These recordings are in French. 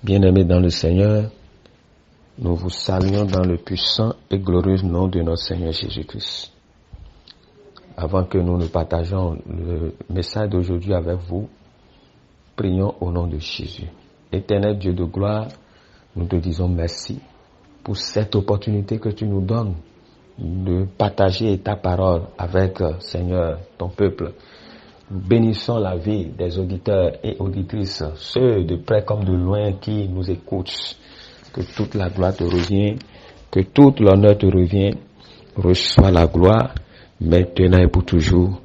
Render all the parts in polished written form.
Bien-aimés dans le Seigneur, nous vous saluons dans le puissant et glorieux nom de notre Seigneur Jésus-Christ. Avant que nous ne partageons le message d'aujourd'hui avec vous, prions au nom de Jésus. Éternel Dieu de gloire, nous te disons merci pour cette opportunité que tu nous donnes de partager ta parole avec, Seigneur, ton peuple. Nous bénissons la vie des auditeurs et auditrices, ceux de près comme de loin qui nous écoutent. Que toute la gloire te revient, que toute l'honneur te revient. Reçois la gloire, maintenant et pour toujours,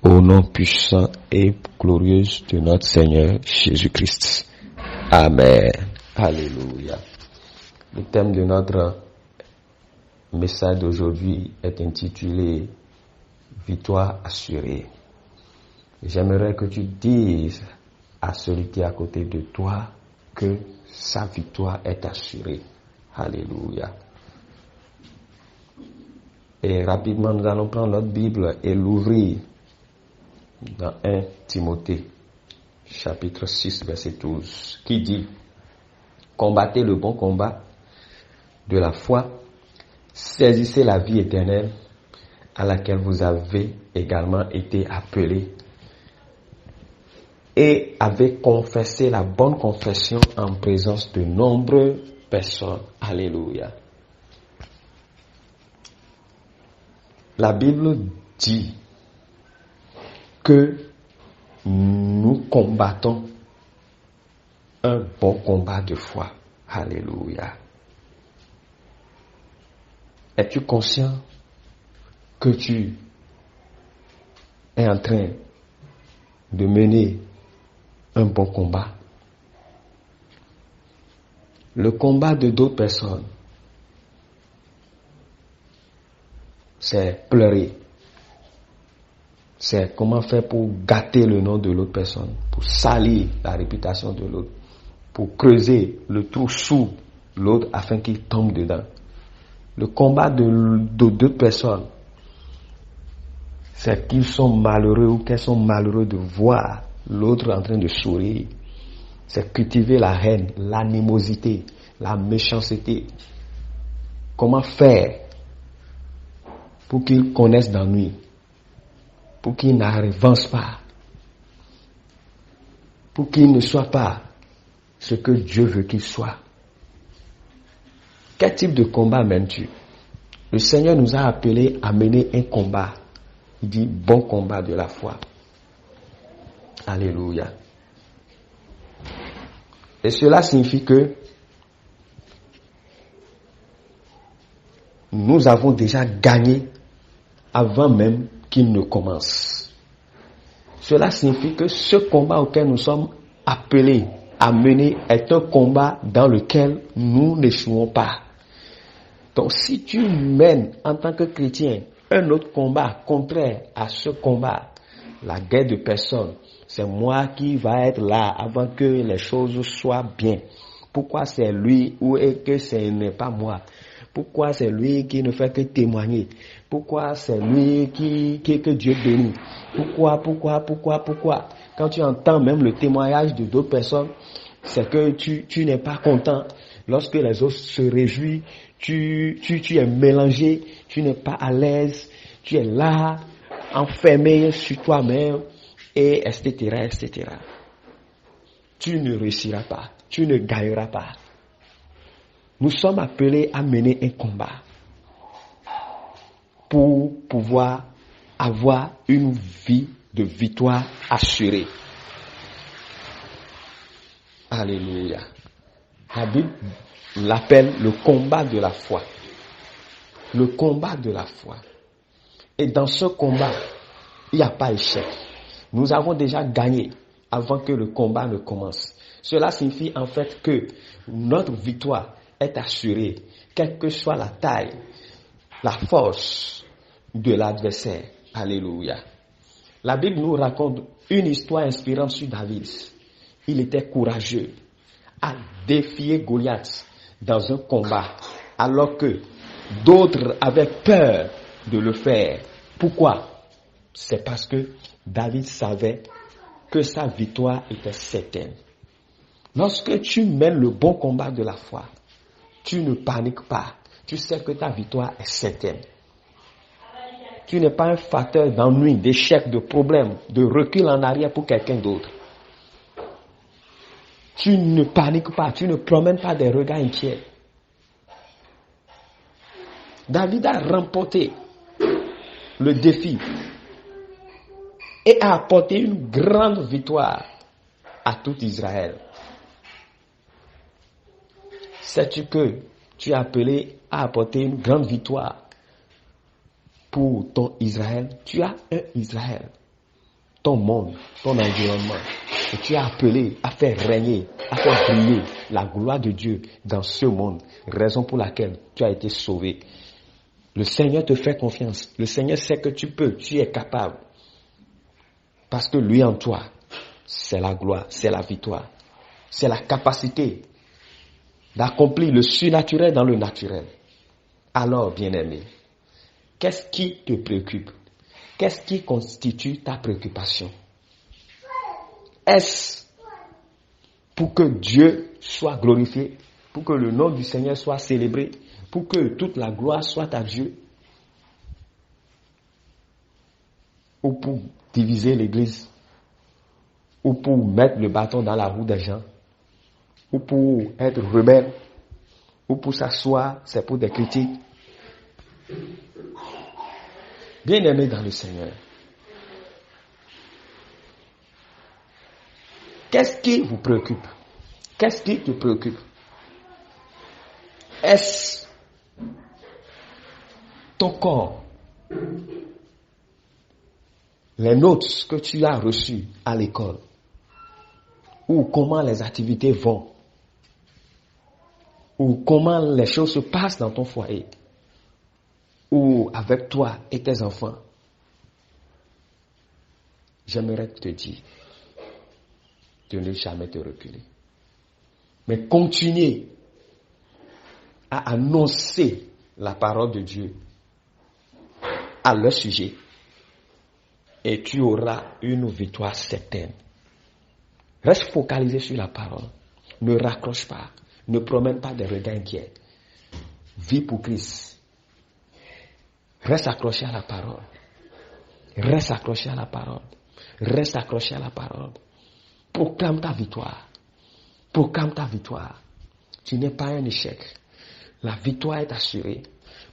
au nom puissant et glorieux de notre Seigneur Jésus-Christ. Amen. Alléluia. Le thème de notre message d'aujourd'hui est intitulé « Victoire assurée ». J'aimerais que tu dises à celui qui est à côté de toi que sa victoire est assurée. Alléluia. Et rapidement, nous allons prendre notre Bible et l'ouvrir dans 1 Timothée, chapitre 6, verset 12, qui dit « Combattez le bon combat de la foi, saisissez la vie éternelle à laquelle vous avez également été appelés et avez confessé la bonne confession en présence de nombreuses personnes. » Alléluia. La Bible dit que nous combattons un bon combat de foi. Alléluia. Es-tu conscient que tu es en train de mener un bon combat? Le combat de d'autres personnes, c'est pleurer. C'est comment faire pour gâter le nom de l'autre personne, pour salir la réputation de l'autre, pour creuser le trou sous l'autre afin qu'il tombe dedans. Le combat de d'autres personnes, c'est qu'ils sont malheureux ou qu'elles sont malheureux de voir l'autre en train de sourire. C'est cultiver la haine, l'animosité, la méchanceté. Comment faire pour qu'ils connaissent d'ennui, pour qu'ils n'avancent pas, pour qu'ils ne soient pas ce que Dieu veut qu'ils soient. Quel type de combat mènes-tu? Le Seigneur nous a appelés à mener un combat. Il dit bon combat de la foi. Alléluia. Et cela signifie que nous avons déjà gagné avant même qu'il ne commence. Cela signifie que ce combat auquel nous sommes appelés à mener est un combat dans lequel nous n'échouons pas. Donc si tu mènes en tant que chrétien un autre combat contraire à ce combat, la guerre de personnes, c'est moi qui va être là avant que les choses soient bien. Pourquoi c'est lui ou que ce n'est pas moi? Pourquoi c'est lui qui ne fait que témoigner? Pourquoi c'est lui que Dieu bénit? Pourquoi? Quand tu entends même le témoignage de d'autres personnes, c'est que tu n'es pas content. Lorsque les autres se réjouissent, tu es mélangé, tu n'es pas à l'aise, tu es là, enfermé sur toi-même, et etc. Tu ne réussiras pas, tu ne gagneras pas. Nous sommes appelés à mener un combat pour pouvoir avoir une vie de victoire assurée. Alléluia. La Bible l'appelle le combat de la foi. Le combat de la foi. Et dans ce combat, il n'y a pas échec. Nous avons déjà gagné avant que le combat ne commence. Cela signifie en fait que notre victoire est assurée, quelle que soit la taille, la force de l'adversaire. Alléluia. La Bible nous raconte une histoire inspirante sur David. Il était courageux à défier Goliath dans un combat, alors que d'autres avaient peur de le faire. Pourquoi? C'est parce que David savait que sa victoire était certaine. Lorsque tu mènes le bon combat de la foi, tu ne paniques pas. Tu sais que ta victoire est certaine. Tu n'es pas un facteur d'ennui, d'échec, de problème, de recul en arrière pour quelqu'un d'autre. Tu ne paniques pas, tu ne promènes pas des regards inquiets. David a remporté le défi et a apporté une grande victoire à tout Israël. Sais-tu que tu es appelé à apporter une grande victoire pour ton Israël? Tu as un Israël, ton monde, ton environnement. Et tu es appelé à faire régner, à faire briller la gloire de Dieu dans ce monde. Raison pour laquelle tu as été sauvé. Le Seigneur te fait confiance. Le Seigneur sait que tu peux, tu es capable. Parce que lui en toi, c'est la gloire, c'est la victoire. C'est la capacité d'accomplir le surnaturel dans le naturel. Alors, bien-aimé, qu'est-ce qui te préoccupe? Qu'est-ce qui constitue ta préoccupation? Est-ce pour que Dieu soit glorifié, pour que le nom du Seigneur soit célébré, pour que toute la gloire soit à Dieu, ou pour diviser l'Église, ou pour mettre le bâton dans la roue des gens, ou pour être rebelle, ou pour s'asseoir, c'est pour des critiques? Bien-aimé dans le Seigneur, qu'est-ce qui vous préoccupe? Qu'est-ce qui te préoccupe? Est-ce ton corps, les notes que tu as reçues à l'école, ou comment les activités vont, ou comment les choses se passent dans ton foyer, ou avec toi et tes enfants? J'aimerais te dire de ne jamais te reculer, mais continuer à annoncer la parole de Dieu à leur sujet, et tu auras une victoire certaine. Reste focalisé sur la parole. Ne raccroche pas. Ne promène pas des regards inquiets. Vis pour Christ. Reste accroché à la parole. Reste accroché à la parole. Reste accroché à la parole. Proclame ta victoire. Proclame ta victoire. Tu n'es pas un échec. La victoire est assurée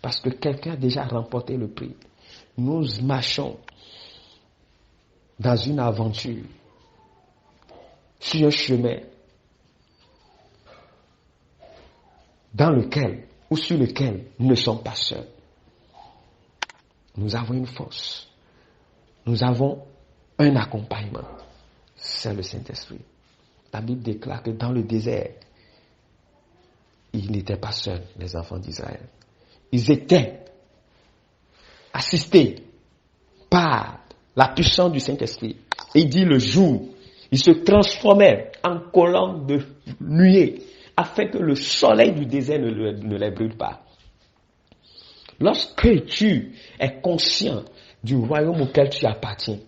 parce que quelqu'un a déjà remporté le prix. Nous marchons dans une aventure, sur un chemin dans lequel ou sur lequel nous ne sommes pas seuls. Nous avons une force. Nous avons un accompagnement. C'est le Saint-Esprit. La Bible déclare que dans le désert, ils n'étaient pas seuls, les enfants d'Israël. Ils étaient assistés par la puissance du Saint-Esprit. Et il dit le jour, ils se transformaient en colonnes de nuée afin que le soleil du désert ne les brûle pas. Lorsque tu es conscient du royaume auquel tu appartiens,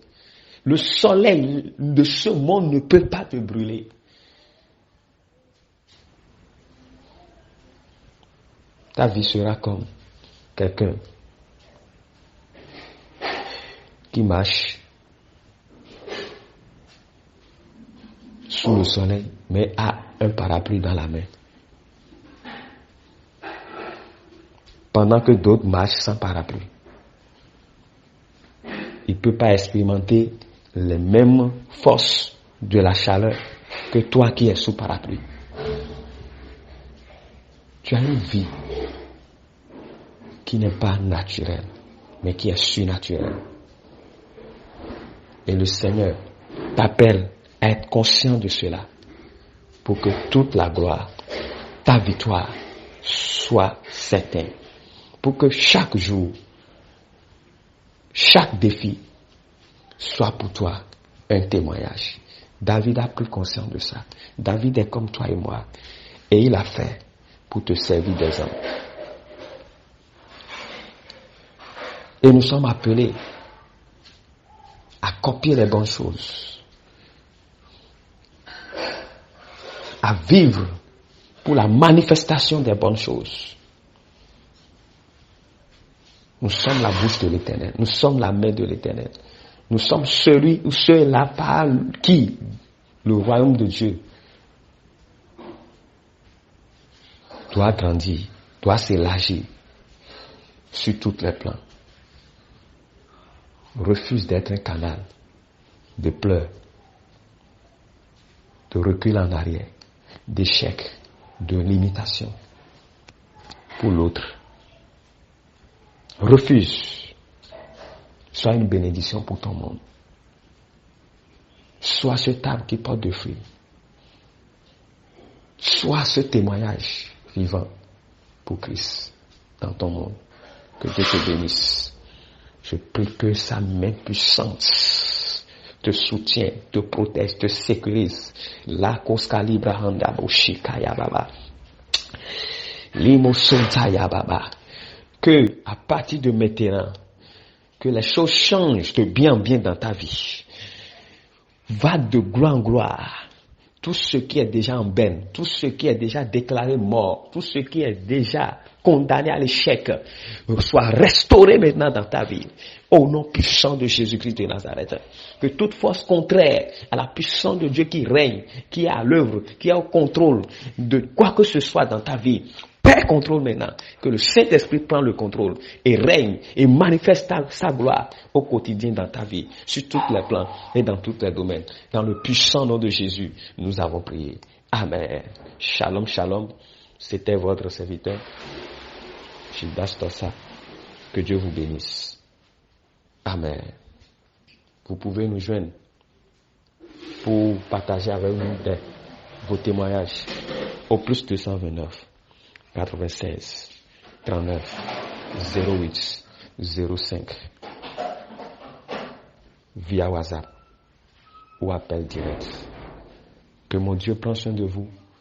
le soleil de ce monde ne peut pas te brûler. Ta vie sera comme quelqu'un qui marche sous le soleil, mais a un parapluie dans la main. Pendant que d'autres marchent sans parapluie. Il ne peut pas expérimenter les mêmes forces de la chaleur que toi qui es sous parapluie. Tu as une vie qui n'est pas naturelle, mais qui est surnaturelle. Et le Seigneur t'appelle à être conscient de cela pour que toute la gloire, ta victoire, soit certaine. Pour que chaque jour, chaque défi soit pour toi un témoignage. David a pris conscience de ça. David est comme toi et moi. Et il a fait pour te servir des hommes. Et nous sommes appelés à copier les bonnes choses, à vivre pour la manifestation des bonnes choses. Nous sommes la bouche de l'Éternel. Nous sommes la main de l'Éternel. Nous sommes celui ou ceux-là par qui le royaume de Dieu doit grandir, doit s'élargir sur tous les plans. Refuse d'être un canal de pleurs, de recul en arrière, d'échec, de limitation pour l'autre. Refuse. Sois une bénédiction pour ton monde. Sois ce arbre qui porte de fruits. Sois ce témoignage vivant pour Christ dans ton monde. Que Dieu te bénisse. Je prie que sa main puissante te soutient, te protège, te sécurise. La koska libra handa boshika ya baba. Limo sonta ya baba. Que à partir de maintenant, que les choses changent de bien en bien dans ta vie. Va de gloire en gloire. Tout ce qui est déjà en berne, tout ce qui est déjà déclaré mort, tout ce qui est déjà condamné à l'échec, soit restauré maintenant dans ta vie. Au nom puissant de Jésus-Christ de Nazareth. Que toute force contraire à la puissance de Dieu qui règne, qui est à l'œuvre, qui est au contrôle de quoi que ce soit dans ta vie, perd contrôle maintenant. Que le Saint-Esprit prend le contrôle et règne et manifeste sa gloire au quotidien dans ta vie, sur tous les plans et dans tous les domaines. Dans le puissant nom de Jésus, nous avons prié. Amen. Shalom, shalom. C'était votre serviteur, Gildas Tossa. Que Dieu vous bénisse. Amen. Vous pouvez nous joindre pour partager avec nous vos témoignages au plus 229 96 39 08 05 via WhatsApp ou appel direct. Que mon Dieu prenne soin de vous